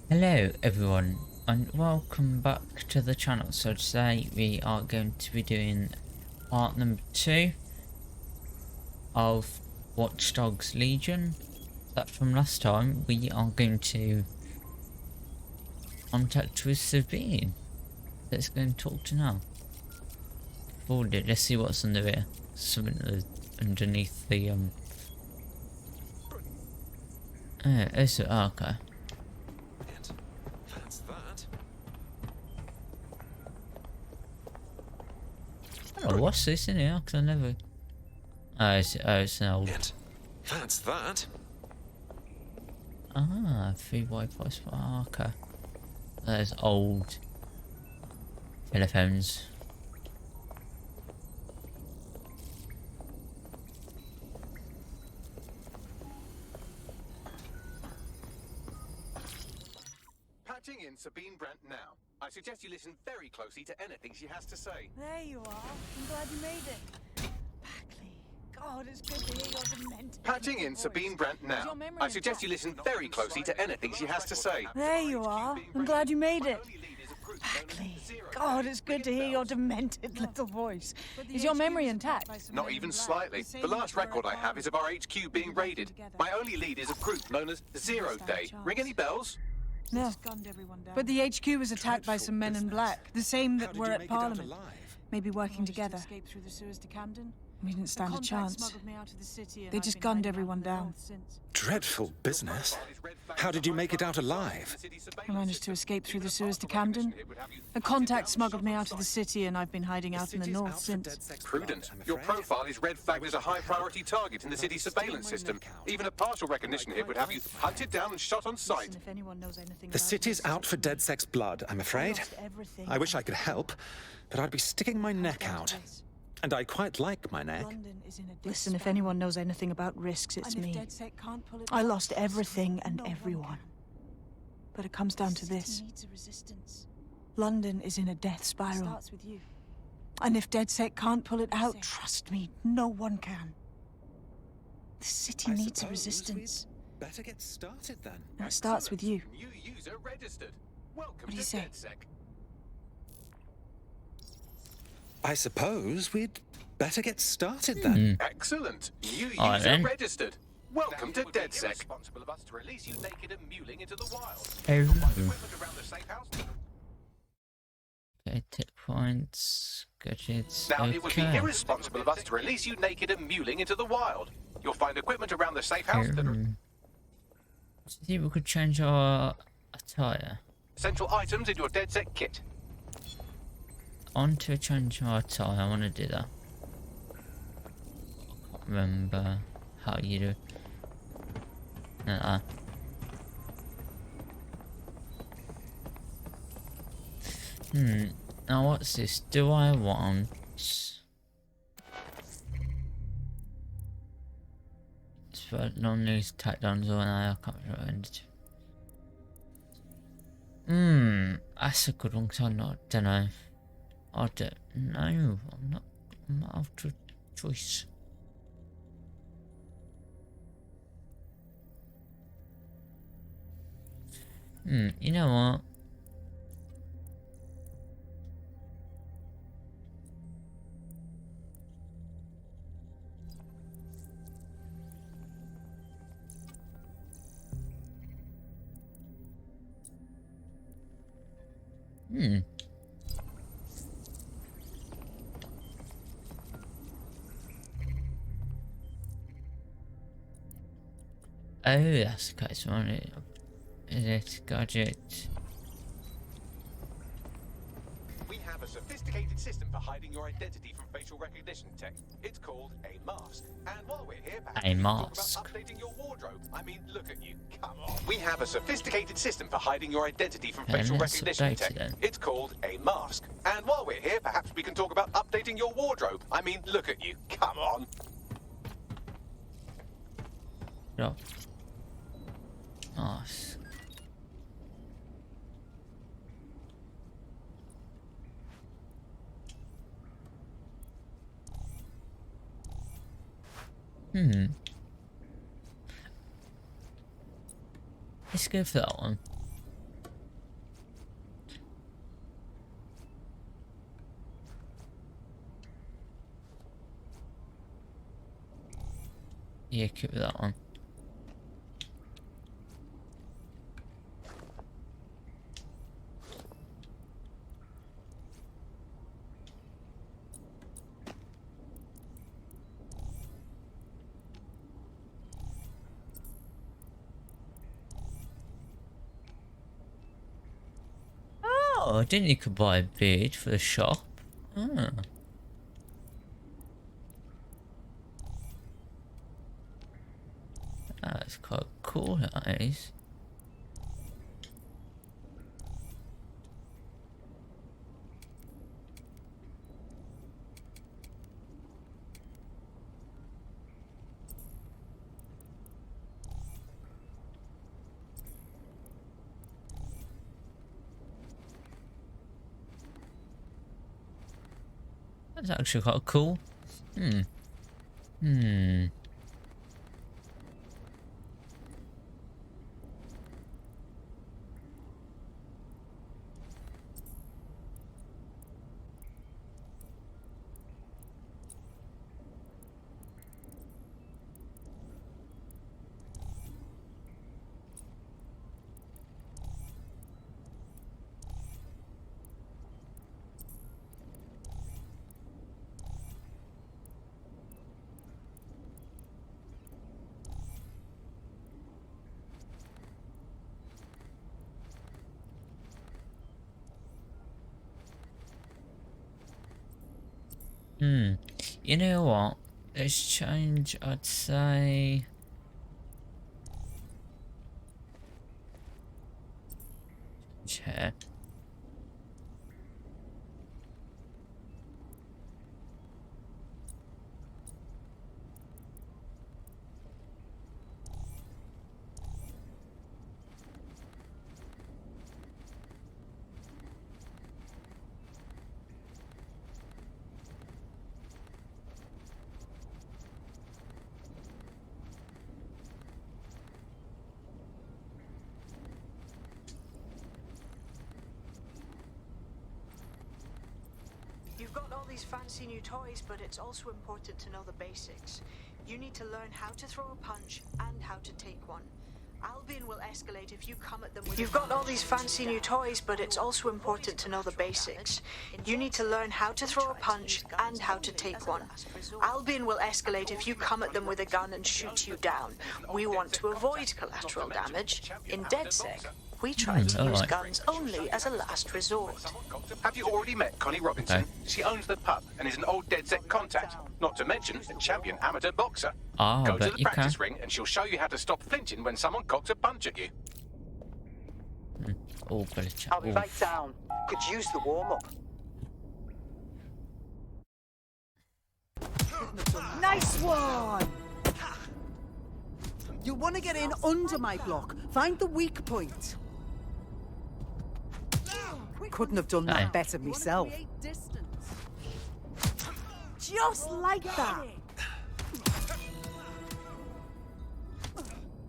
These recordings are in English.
Hello everyone and welcome back to the channel. So today we are going to be doing part number 2 of Watch Dogs Legion. That from last time we are going to contact with Sabine. Let's go and talk to now. Forward it, let's see what's under here. Something underneath the is it? Oh, okay. Oh, what's this in here? Cause I never. Oh, it's an old. That's that. Ah, free Wi-Fi spot. Oh, okay. There's old telephones. Patching in Sabine Brandt now. I suggest you listen very closely to anything she has to say. There you are. I'm glad you made it. Backley. God, it's good to hear your demented. Patching in Sabine Brandt now. I suggest you listen very closely to anything she has to say. There you are. I'm glad you made it. Backley. God, it's good to hear your demented little voice. Is your memory intact? Not even slightly. The last record I have is of our HQ being raided. My only lead is a group known as Zero Day. Ring any bells? No. But the HQ was attacked by some men in black, the same that were at Parliament. Maybe working together. We didn't stand a chance. They just gunned everyone down. Dreadful business. How did you make it out alive? I managed to escape through the sewers to Camden. A contact smuggled me out of the city and I've been hiding out in the north since. Prudent. Your profile is red flagged as a high priority target in the city's surveillance system. Even a partial recognition hit would have you hunted down and shot on sight. The city's out for DedSec's blood, I'm afraid. I wish I could help, but I'd be sticking my neck out. And I quite like my neck. Listen, if anyone knows anything about risks, it's me. I lost everything and everyone. But it comes down to this. London is in a death spiral. And if DedSec can't pull it out, trust me, no one can. The city needs a resistance. Better get started then. And it starts with you. New user registered. Welcome What do you to say? DedSec. I suppose we'd better get started then. Excellent. New All right, user then. registered. Welcome to DedSec. Irresponsible of us to release you naked and mewling into the wild. Oh. Equipment around the safe house. Okay, tip points, gadgets. Now, it would be Okay. irresponsible of us to release you naked and mewling into the wild. You'll find equipment around the safe house that are See if we could change our attire. essential items in your DedSec kit. On to change our attire. I want to do that. I can't remember how you do. Now what's this? Do I want? For non-news takedowns or I can't remember. That's a good one. Cause I'm not. Don't know. I don't know. I'm not out of choice. You know what? Oh, that's the case one. Is it gadget? We have a sophisticated system for hiding your identity from facial recognition tech. It's called a mask. And while we're here, perhaps A we can talk mask. about updating your wardrobe. I mean, look at you. Come on. We have a sophisticated system for hiding your identity from Okay, facial let's recognition update it tech. then. It's called a mask. And while we're here, perhaps we can talk about updating your wardrobe. I mean, look at you. Come on. No. Mask. Let's go for that one. Yeah, keep that one. Oh, I didn't you could buy a beard for the shop. Ah. That's quite cool, that is. That's actually quite cool. You know what? Let's change, I'd say... chair. You've got all these fancy new toys, but it's also important to know the basics. You need to learn how to throw a punch and how to take one. Albion will escalate if you come at them with... You've got all these fancy new toys, but it's also important to know the basics. You need to learn how to throw a punch and how to take one. Albion will escalate if you come at them with a gun and shoot you down. We want to avoid collateral damage. In DedSec, we try to use guns only as a last resort. Have you already met Connie Robinson? She owns the pub and is an old DedSec contact. Not to mention a champion amateur boxer. Go to the practice ring and she'll show you how to stop flinching when someone cocks a punch at you. I'll be back down. Could use the warm-up. Nice one! You want to get in under my block. Find the weak point. Couldn't have done that better myself. Just like that.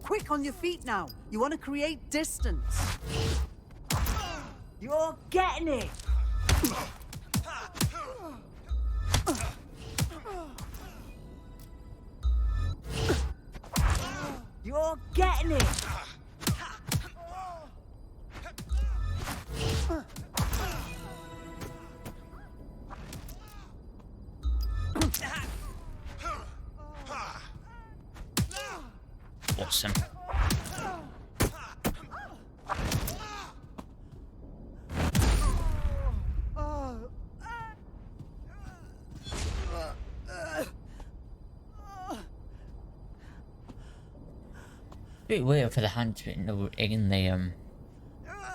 Quick on your feet now. You want to create distance. You're getting it. You're getting it. Awesome. Bit weird for the hand to be in the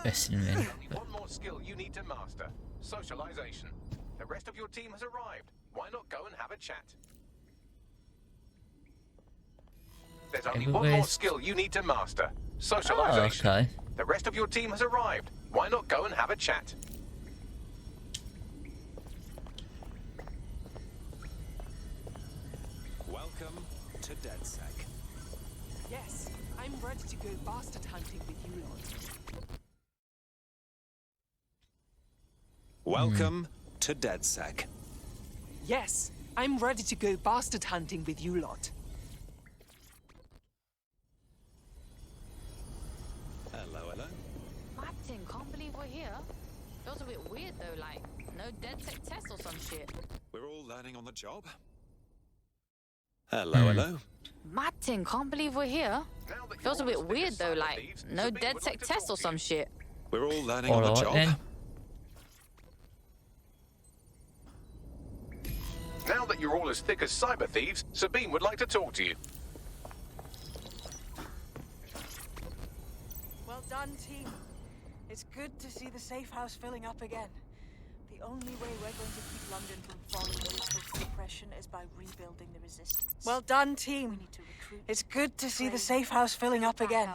wrestling ring. Only one more skill you need to master: socialization. The rest of your team has arrived. Why not go and have a chat? There's only one more skill you need to master: socialization. Oh, okay. The rest of your team has arrived. Why not go and have a chat? Welcome to DedSec. Yes, I'm ready to go bastard hunting with you lot. Welcome to DedSec. Yes, I'm ready to go bastard hunting with you lot. Feels a bit weird though, like no DedSec test or some shit. We're all learning on the job. Hello, hello. Martin, can't believe we're here. Feels a bit weird though, like no DedSec test or some shit. We're all learning on the job. Then. Now that you're all as thick as cyber thieves, Sabine would like to talk to you. Well done, team. It's good to see the safe house filling up again. The only way we're going to keep London from falling into depression is by rebuilding the resistance. Well done, team. We need to recruit. It's good to see the safe house filling up again.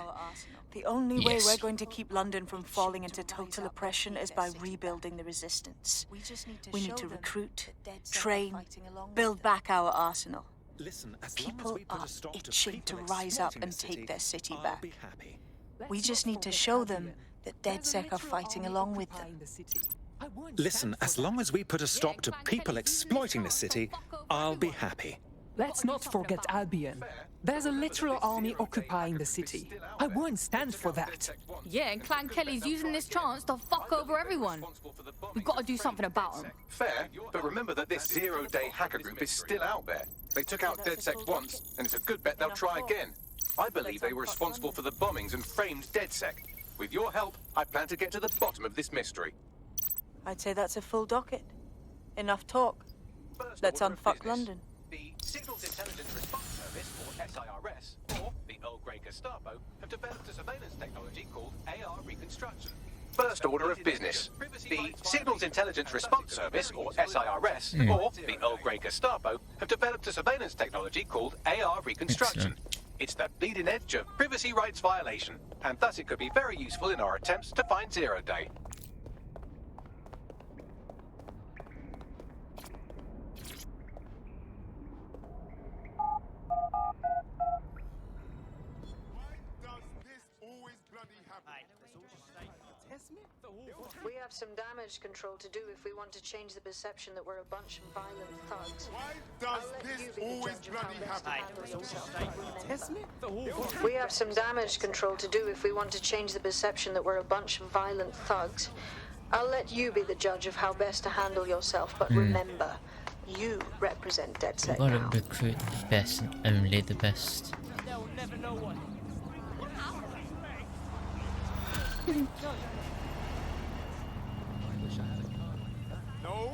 The only way we're going to keep London from falling into total oppression is by rebuilding the resistance. We need to recruit, train, build back our arsenal. Listen, People are itching to rise up and take their city back. We just need to show them that DedSec are fighting along with them. Listen, as long as we put a stop to people exploiting the city, I'll be happy. Let's not forget Albion. There's a literal army occupying the city. I won't stand for that. Yeah, and Clan Kelly's using this chance to fuck over everyone. We've got to do something about them. Fair, but remember that this zero-day hacker group is still out there. They took out DedSec once, and it's a good bet they'll try again. I believe they were responsible for the bombings and framed DedSec. With your help, I plan to get to the bottom of this mystery. I'd say that's a full docket. Enough talk. Let's unfuck London. The Signals Intelligence Response Service, or SIRS, or the Earl Grey Gestapo, have developed a surveillance technology called AR Reconstruction. First order of business. The Signals Intelligence Response Service, or SIRS, or the Earl Grey Gestapo, have developed a surveillance technology called AR Reconstruction. It's the bleeding edge of privacy rights violation, and thus it could be very useful in our attempts to find Zero Day. We have some damage control to do if we want to change the perception that we're a bunch of violent thugs. Why does this always bloody happen? We have some damage control to do if we want to change the perception that we're a bunch of violent thugs. I'll let you be the judge of how best to handle yourself, but remember, you represent DedSec We've got now. to recruit the best and only the best. They'll never know what. No.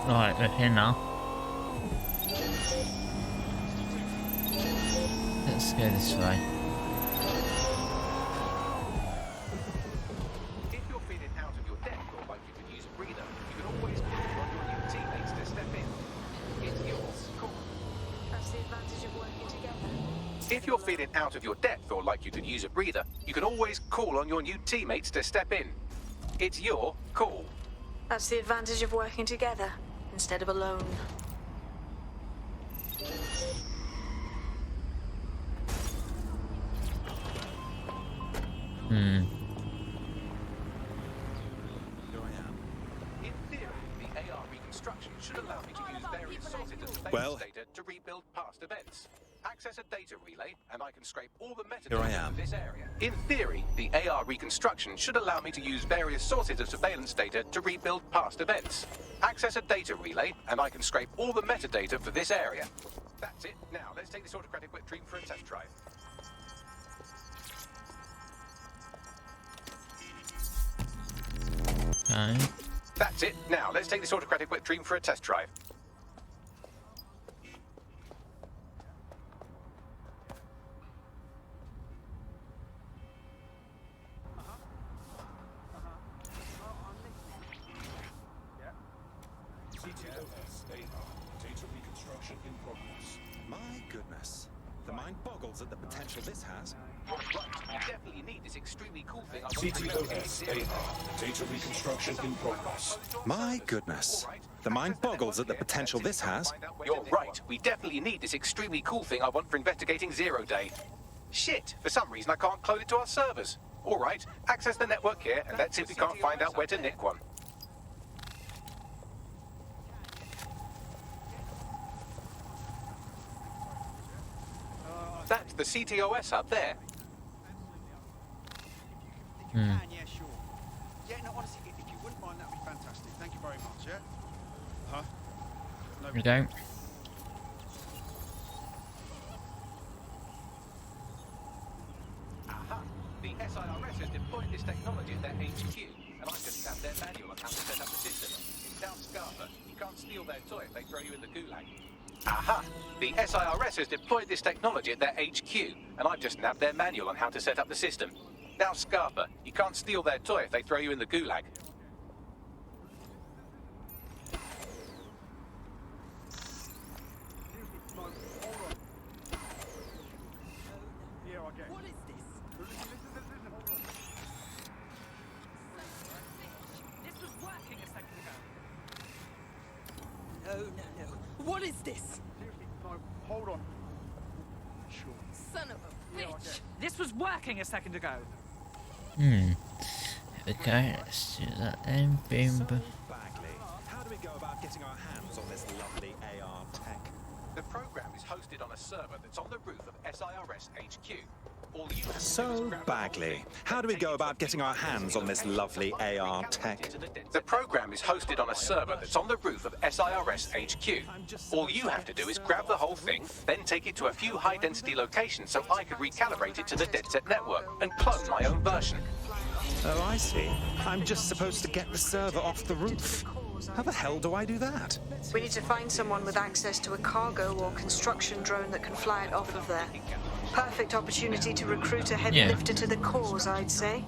Right, we're here now. Let's go this way. If you're feeling out of your depth or like you could use a breather, you can always call on your new teammates to step in. It's yours. Cool. That's the advantage of working together. If you're feeling out of your depth or like you could use a breather, you can always call on your new teammates to step in. It's your call. That's the advantage of working together instead of alone. Here I am. In theory, the AR reconstruction should allow me to use various sources of surveillance data to rebuild past events. Access a data relay, and I can scrape all the metadata from this area. In theory, the AR reconstruction should allow me to use various sources of surveillance data to rebuild past events. Access a data relay, and I can scrape all the metadata for this area. That's it. Now, let's take this autocratic wet dream for a test drive. Okay. That's it. Now, let's take this autocratic wet dream for a test drive. Data reconstruction in progress. My goodness. The mind boggles at the potential this has. Right, you definitely need this extremely cool thing. CTOS data reconstruction in progress. My goodness. The mind boggles at the potential this has. You're right. We definitely need this extremely cool thing I want for investigating Zero Day. Shit, for some reason I can't clone it to our servers. All right, access the network here, and let's see if we can't find out where to nick one. That's the CTOS up there. very much, yeah? Huh? No. Here we go. Aha! The SIRS has deployed this technology at their HQ, and I just have their manual on how to set up the system. Now, Scarper, you can't steal their toy if they throw you in the gulag. Aha! The SIRS has deployed this technology at their HQ, and I've just nabbed their manual on how to set up the system. Now, Scarper, you can't steal their toy if they throw you in the gulag. What is this? This was working a second ago. No, no, no. What is this? No, hold on. Sure. Son of a bitch. This was working a second ago. Here we go. Let's do that then. Boom, boom. Bagley, how do we go about getting our hands on this lovely AR tech? The program is hosted on a server that's on the roof of SIRS HQ. All you have to do is So, grab the Bagley, thing how do we and go take it about to a getting our hands on this lovely AR tech? The program is hosted on a server that's on the roof of SIRS HQ. All you have to do is grab the whole thing, then take it to a few high-density locations so I could recalibrate it to the DedSec network and clone my own version. Oh, I see. I'm just supposed to get the server off the roof. How the hell do I do that? We need to find someone with access to a cargo or construction drone that can fly it off of there. Perfect opportunity to recruit a heavy lifter to the cause, I'd say.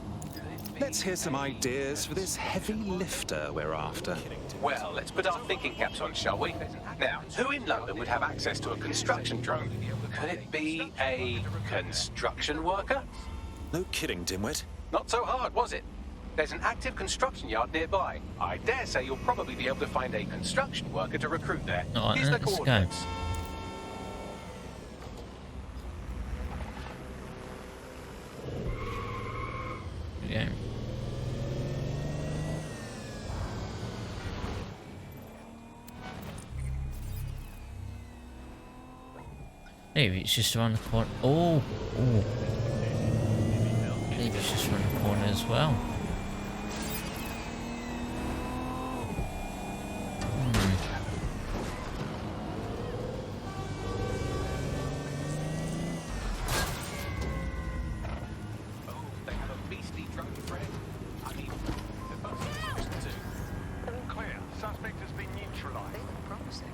Let's hear some ideas for this heavy lifter we're after. Well, let's put our thinking caps on, shall we? Now, who in London would have access to a construction drone? Could it be a construction worker? No kidding, dimwit. Not so hard, was it? There's an active construction yard nearby. I dare say you'll probably be able to find a construction worker to recruit there. Alright, Here's the let's go. coordinates. Yeah. Maybe it's just around the corner. Oh, oh. Maybe it's just around the corner as well. Oh, they have a beastly drone friend. I mean, the person too. All clear. Suspect has been neutralized. Promising.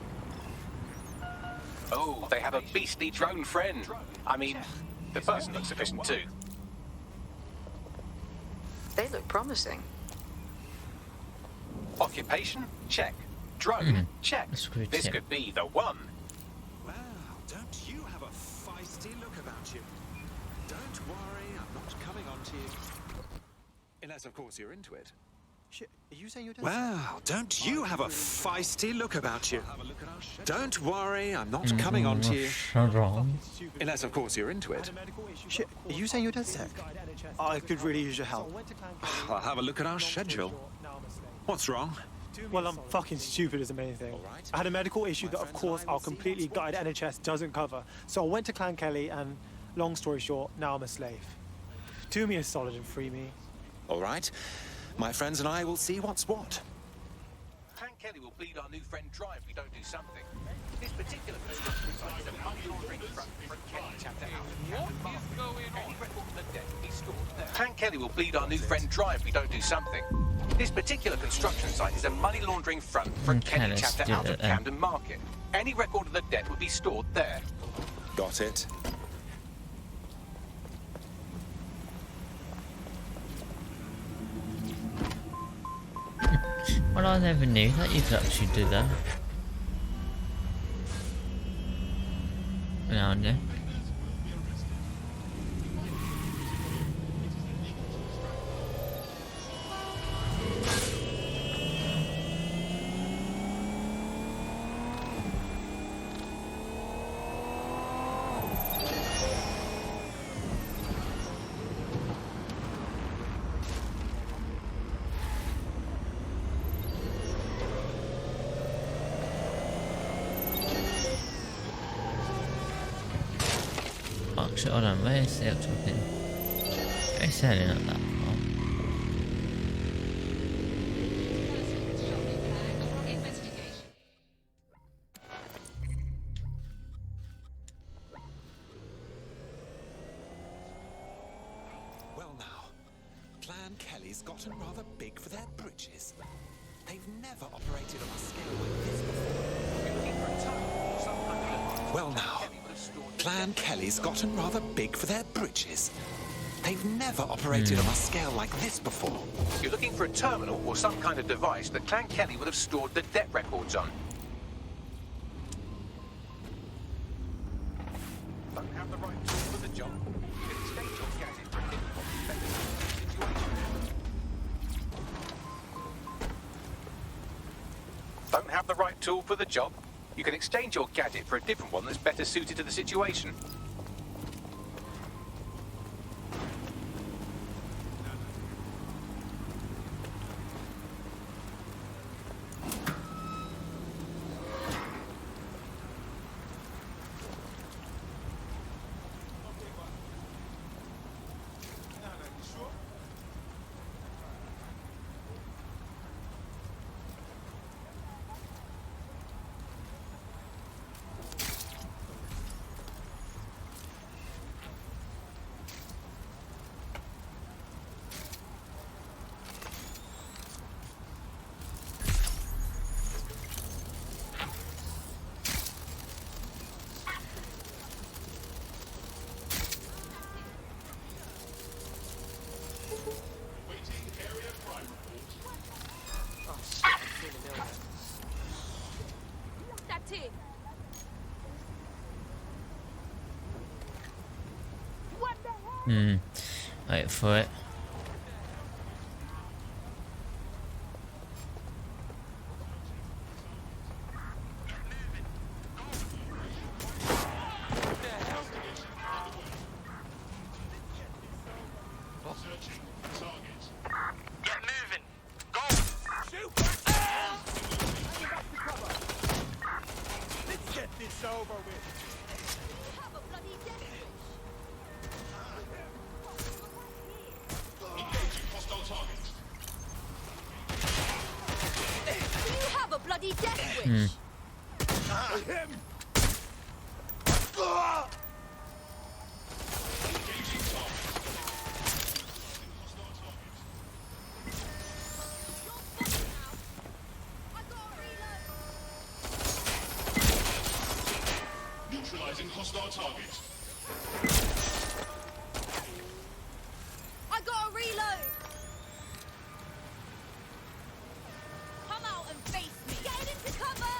Oh, they have a beastly drone friend. I mean, the person looks sufficient too. They look promising. Occupation? Check. Drone? Check. That's good, This yeah. could be the one. Wow, don't you have a feisty look about you? Don't worry, I'm not coming on to you. Unless, of course, you're into it. Shit, are you saying you're dead? Wow, don't you have a feisty look about you? Don't worry, I'm not coming on to you. Shut up. Unless, of course, you're into it. Shit, are you saying you're DedSec? I could really use your help. I'll have a look at our schedule. What's wrong? Well, I'm fucking stupid is the main thing. I had a medical issue that, of course, our completely guided NHS doesn't cover. So I went to Clan Kelly and, long story short, now I'm a slave. Do me a solid and free me. All right. My friends and I will see what's what. Clan Kelly will bleed our new friend dry if we don't do something. This particular construction site is a money laundering front for Kelly chapter out. What is going on? Any record of the debt will be stored there. Clan Kelly will bleed our new friend dry if we don't do something. This particular construction site is a money laundering front for Okay, Kelly let's chapter do out that of then. Camden Market. Any record of the debt will be stored there. Got it. Well, I never knew that you could actually do that. Now and then. Actually, hold on, where's the actual thing? It's heading up that far. Kelly's gotten rather big for their britches. They've never operated on a scale like this before. Well now, Clan Kelly's gotten rather big for their britches. They've never operated on a scale like this before. You're looking for a terminal or some kind of device that Clan Kelly would have stored the debt records on. Don't have the right tool for the job. You can exchange your gadget for a different one better suited to the situation. Don't have the right tool for the job? You can exchange your gadget for a different one that's better suited to the situation. Wait for it. Get moving. Go. Shoot. Let's get this over with. Bloody death wish! Him! Neutralizing hostile target. I got a reload! Come out and face me! Get into cover!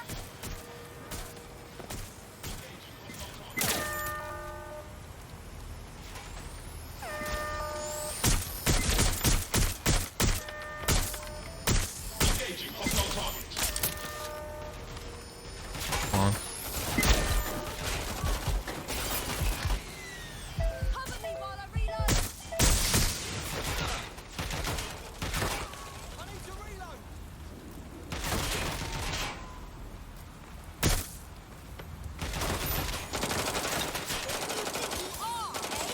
Engaging hostile target. Come on. Cover me while I reload! I need to reload!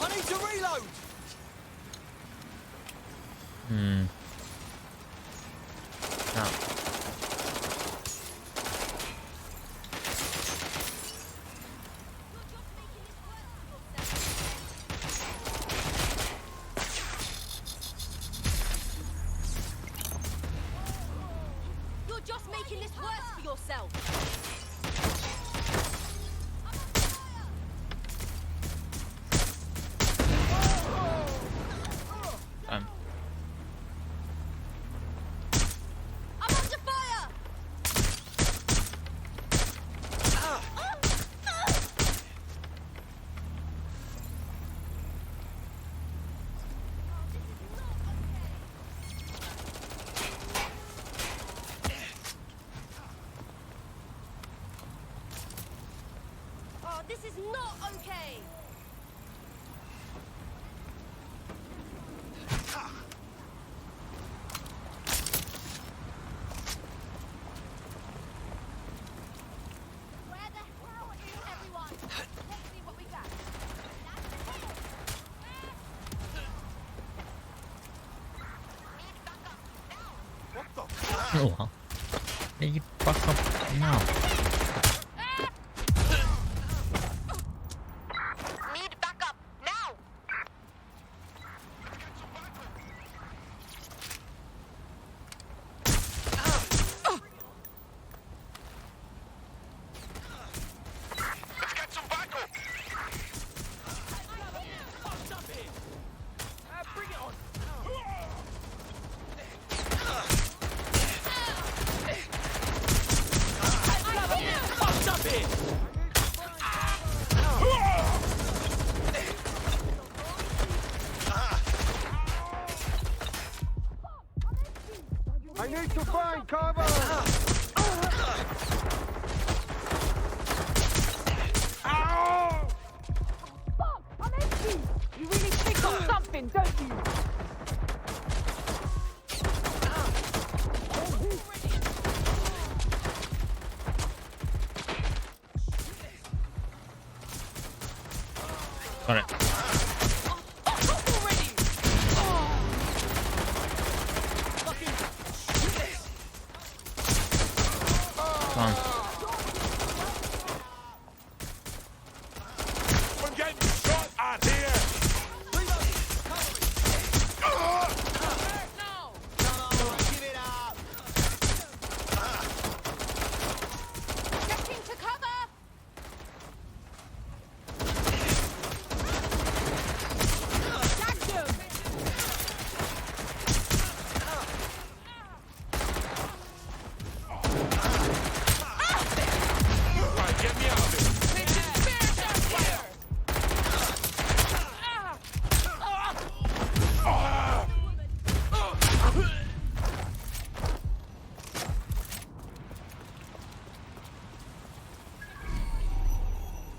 I need to reload! No. You're just making this worse for yourself! I'm under fire! Oh, this is not okay! Where the hell is everyone? Let's see what we got. What the Oh, well. Yeah, you fuck up now. Need backup now! I need to find cover! Ow! Fuck! I'm empty! You really think of something, don't you? Got it. Come on. I'm getting shot at here! Getting to cover! Tagged him! Right, get me out of here!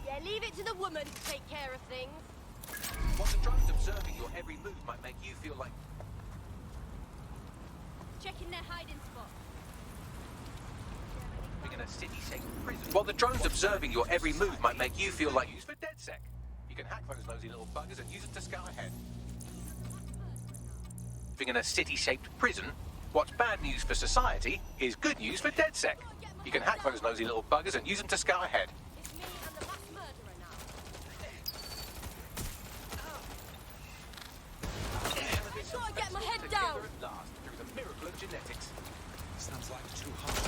Yeah, leave it to the woman to take care of things. While the drones observing your every move might make you feel like... Checking their hiding spot. living in a city-safe prison. While the drones observing your every move might make you feel like use for DedSec. You can hack those nosy little buggers and use them to scout ahead. Living in a city-shaped prison, what's bad news for society is good news for DedSec. You can hack those nosy little buggers and use them to scout ahead. It's me and the mass murderer now. I've got to get my head down. At last, through the miracle of genetics. Sounds like too harsh.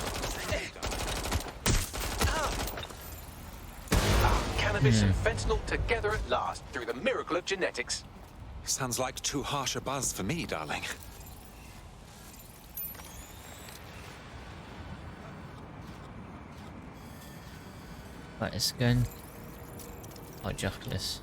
Cannabis and fentanyl together at last, through the miracle of genetics. Sounds like too harsh a buzz for me, darling. Right, let's go and hijack this.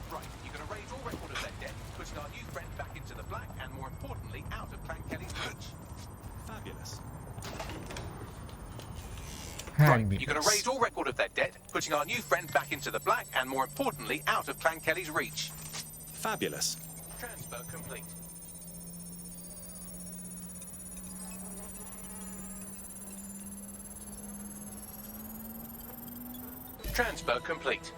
Right, you can erase all record of that death, pushing our new friend back into the black, and more importantly, out of Clan Kelly's reach. Fabulous. Right, you can erase all record of that debt, putting our new friend back into the black, and more importantly, out of Clan Kelly's reach. Fabulous. Transfer complete. Transfer complete.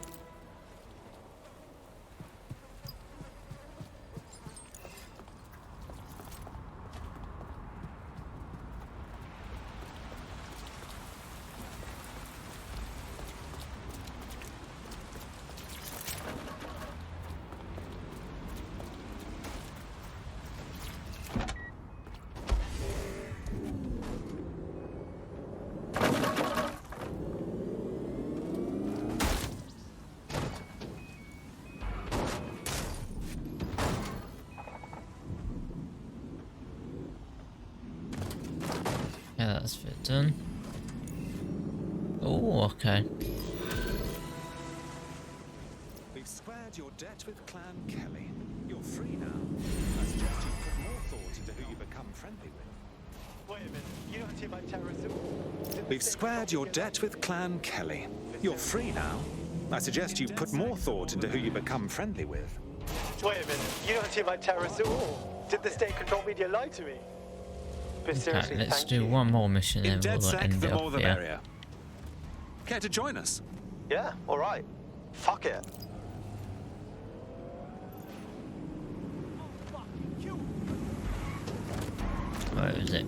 Yeah, that's fit done. Oh, okay. We've squared your debt with Clan Kelly. You're free now. I suggest you put more thought into who you become friendly with. Wait a minute, you don't see my terrorism? We've squared your debt with Clan Kelly. You're free now. I suggest you put more thought into who you become friendly with. Wait a minute, you don't see my terrorist at all? Did the state control media lie to me? But seriously, Okay, let's thank do you. one more mission In then we'll DedSec, end the it more off the here. merrier. Care to join us? Yeah, alright. Fuck it. Where is it?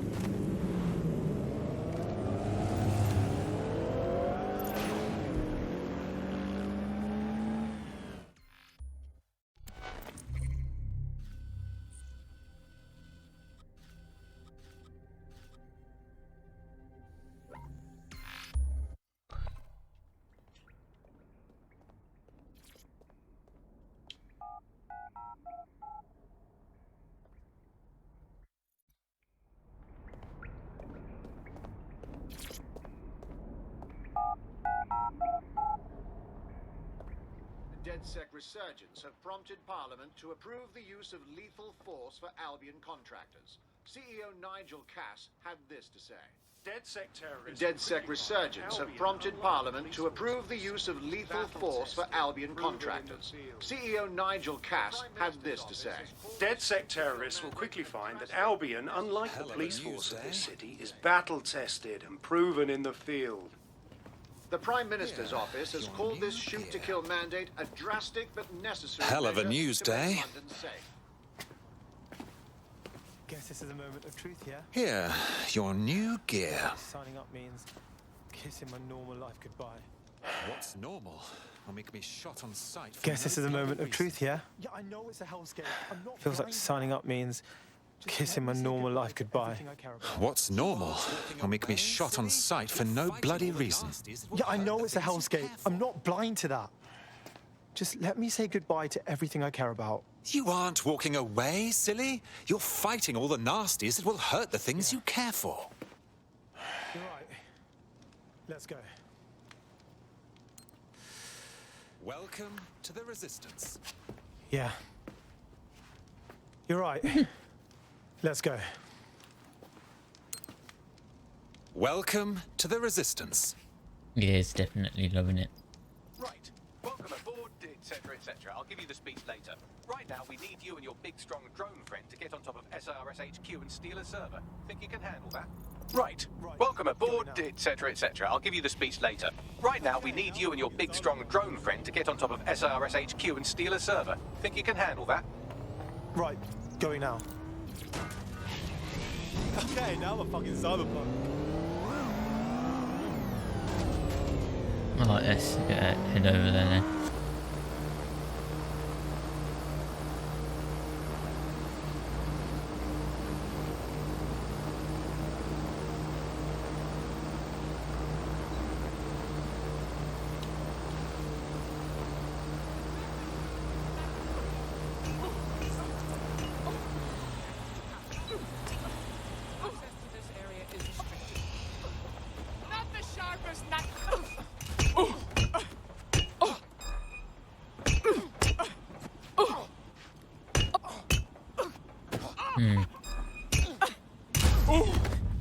DedSec resurgence have prompted Parliament to approve the use of lethal force for Albion contractors. CEO Nigel Cass had this to say. DedSec resurgence have prompted Parliament to approve the use of lethal force for Albion contractors. CEO Nigel Cass had this to say. DedSec terrorists will quickly find that Albion, unlike the police force of this city, is battle-tested and proven in the field. The Prime Minister's office has called this shoot-to-kill mandate a drastic but necessary Hell of a measure news to make day. London safe. Guess this is a moment of truth here. Here, your new gear. Signing up means kissing my normal life goodbye. What's normal? When we can be shot on sight. Guess this is a moment of truth here. Yeah, I know it's a hellscape. I'm not. Feels like signing up means kissing my normal life goodbye. What's normal? When we can be shot on sight for no bloody reason. Yeah, I know it's a hellscape. I'm not blind to that. Just let me say goodbye to everything I care about. You aren't walking away, silly. You're fighting all the nasties that will hurt the things you care for. You're right. Let's go. Welcome to the Resistance. Yeah. You're right. Let's go. Welcome to the Resistance. Yeah, he's definitely loving it. Right. Welcome aboard, etc., etc. I'll give you the speech later. Right now, we need you and your big, strong drone friend to get on top of SRS HQ and steal a server. Think you can handle that? Right. Welcome aboard, etc., etc. I'll give you the speech later. Right now, we need you and your big, strong drone friend to get on top of SRS HQ and steal a server. Think you can handle that? Right. Going now. Okay, now I'm a fucking cyberpunk. Alright, let's head over there then.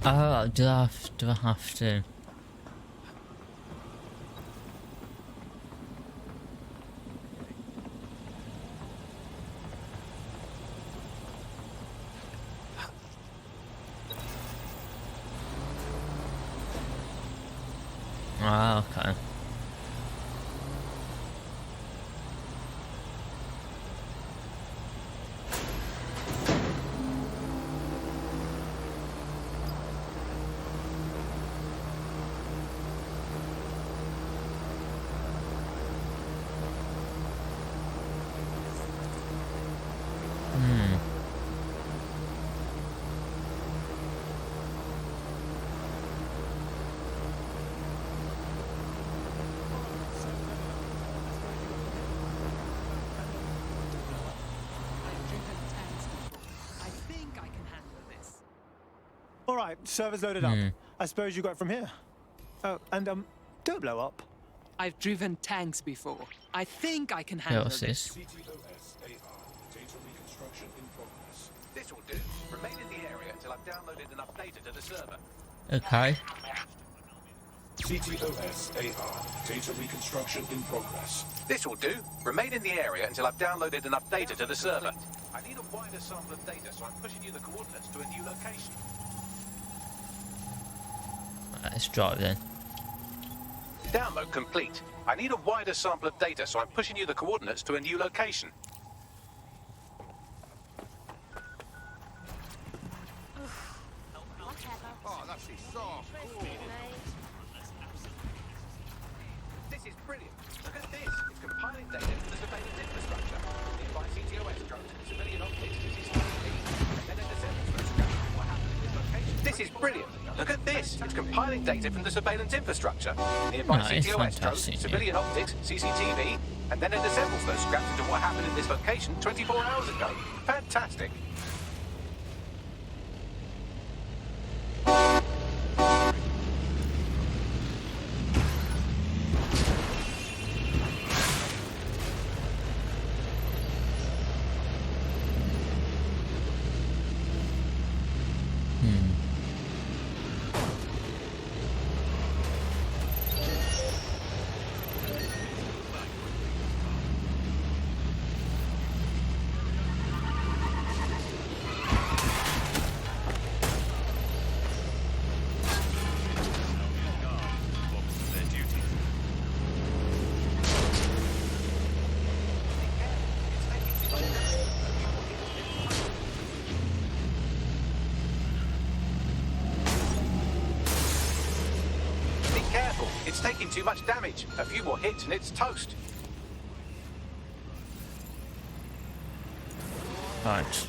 Oh, do I have to? Ah, okay. All right, server's loaded up. I suppose you got it from here. Oh, and don't blow up. I've driven tanks before. I think I can handle what's this. This will do. Remain in the area until I've downloaded enough data to the server. Okay. CTOS AR. Data reconstruction in progress. This will do. Remain in the area until I've downloaded enough data to the server. I need a wider sample of data, so I'm pushing you the coordinates to a new location. Let's drive then. Download complete. I need a wider sample of data, so I'm pushing you the coordinates to a new location. Oh, that's soft. This is brilliant. Look at this. It's compiling data from the surveillance infrastructure. Nearby CTOS drones, civilian optics, CCTV, and then it assembles those scraps of what happened in this location. This is brilliant. Look at this. It's compiling data from the surveillance infrastructure. Nearby CTOS drones, civilian optics, CCTV, and then it assembles those scraps into what happened in this location 24 hours ago. Fantastic. It's taking too much damage. A few more hits and it's toast. Right.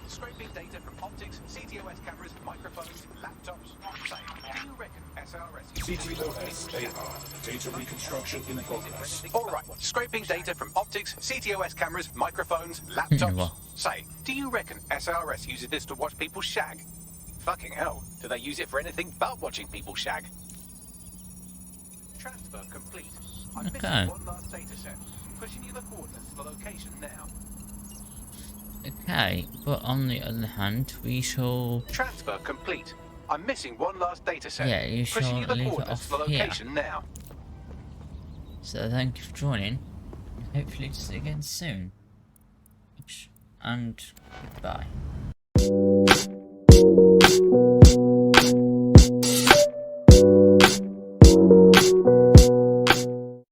Scraping data from optics, CTOS cameras, microphones, laptops. Say, do you reckon SRS CTOS AR. Data reconstruction in progress. Alright, scraping data from optics, CTOS cameras, microphones, laptops. Well. Say, do you reckon SRS uses this to watch people shag? Fucking hell, do they use it for anything but watching people shag? Transfer complete. I'm missing one last data set. Pushing you the coordinates to the location now. Okay, but on the other hand, we shall... Transfer complete. I'm missing one last data set. Yeah, you shall Pushing you the leave it coordinates to the off here. location now. So thank you for joining. Hopefully to see you again soon. And goodbye.